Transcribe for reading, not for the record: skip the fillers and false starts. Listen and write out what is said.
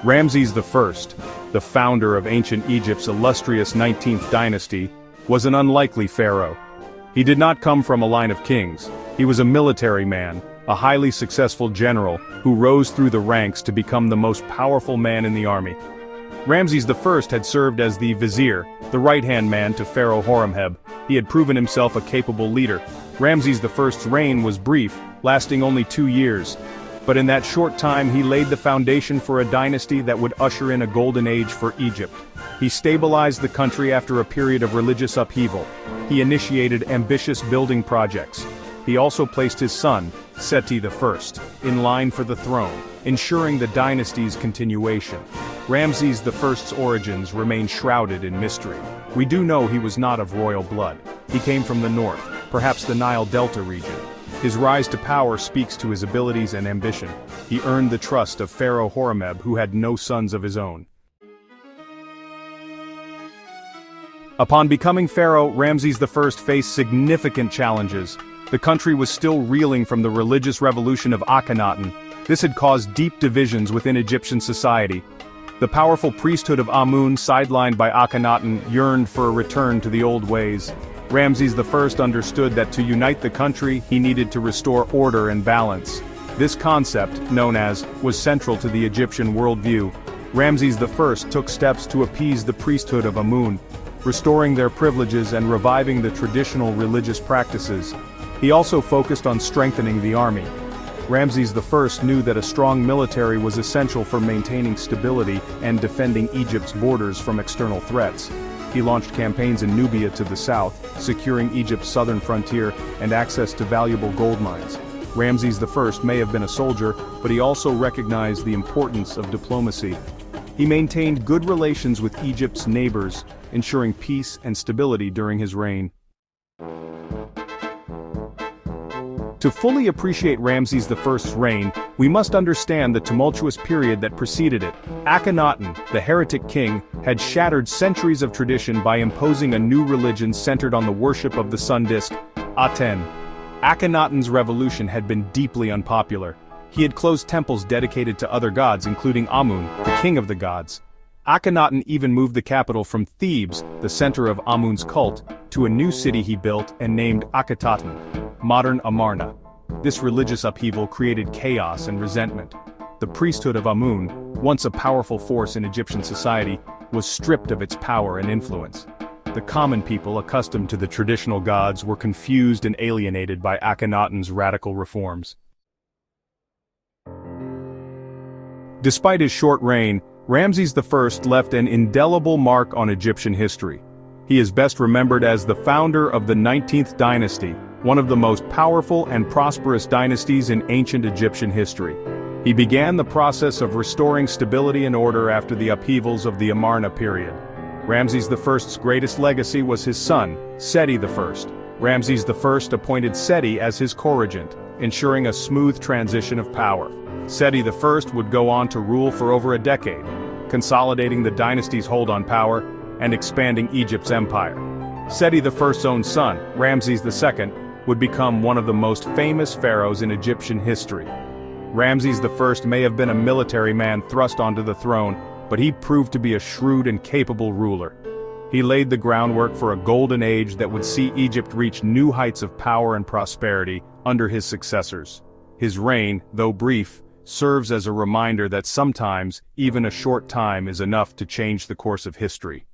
Ramses I, the founder of ancient Egypt's illustrious 19th dynasty, was an unlikely pharaoh. He did not come from a line of kings. He was a military man, a highly successful general who rose through the ranks to become the most powerful man in the army. Ramses I had served as the vizier, the right-hand man to Pharaoh Horemheb. He had proven himself a capable leader. Ramses I's reign was brief, lasting only 2 years. But in that short time he laid the foundation for a dynasty that would usher in a golden age for Egypt. He stabilized the country after a period of religious upheaval. He initiated ambitious building projects. He also placed his son, Seti I, in line for the throne, ensuring the dynasty's continuation. Ramses I's origins remain shrouded in mystery. We do know he was not of royal blood. He came from the north, perhaps the Nile Delta region. His rise to power speaks to his abilities and ambition. He earned the trust of Pharaoh Horemheb, who had no sons of his own. Upon becoming pharaoh, Ramses I faced significant challenges. The country was still reeling from the religious revolution of Akhenaten. This had caused deep divisions within Egyptian society. The powerful priesthood of Amun, sidelined by Akhenaten, yearned for a return to the old ways. Ramses I understood that to unite the country, he needed to restore order and balance. This concept, known as, was central to the Egyptian worldview. Ramses I took steps to appease the priesthood of Amun, restoring their privileges and reviving the traditional religious practices. He also focused on strengthening the army. Ramses I knew that a strong military was essential for maintaining stability and defending Egypt's borders from external threats. He launched campaigns in Nubia to the south, securing Egypt's southern frontier and access to valuable gold mines. Ramses I may have been a soldier, but he also recognized the importance of diplomacy. He maintained good relations with Egypt's neighbors, ensuring peace and stability during his reign. To fully appreciate Ramses I's reign, we must understand the tumultuous period that preceded it. Akhenaten, the heretic king, had shattered centuries of tradition by imposing a new religion centered on the worship of the sun disk, Aten. Akhenaten's revolution had been deeply unpopular. He had closed temples dedicated to other gods, including Amun, the king of the gods. Akhenaten even moved the capital from Thebes, the center of Amun's cult, to a new city he built and named Akhetaten, modern Amarna. This religious upheaval created chaos and resentment. The priesthood of Amun, once a powerful force in Egyptian society, was stripped of its power and influence. The common people, accustomed to the traditional gods, were confused and alienated by Akhenaten's radical reforms. Despite his short reign, Ramses I left an indelible mark on Egyptian history. He is best remembered as the founder of the 19th dynasty, one of the most powerful and prosperous dynasties in ancient Egyptian history. He began the process of restoring stability and order after the upheavals of the Amarna period. Ramses I's greatest legacy was his son, Seti I. Ramses I appointed Seti as his co-regent, ensuring a smooth transition of power. Seti I would go on to rule for over a decade, consolidating the dynasty's hold on power and expanding Egypt's empire. Seti I's own son, Ramses II, would become one of the most famous pharaohs in Egyptian history. Ramses I may have been a military man thrust onto the throne, but he proved to be a shrewd and capable ruler. He laid the groundwork for a golden age that would see Egypt reach new heights of power and prosperity under his successors. His reign, though brief, serves as a reminder that sometimes, even a short time is enough to change the course of history.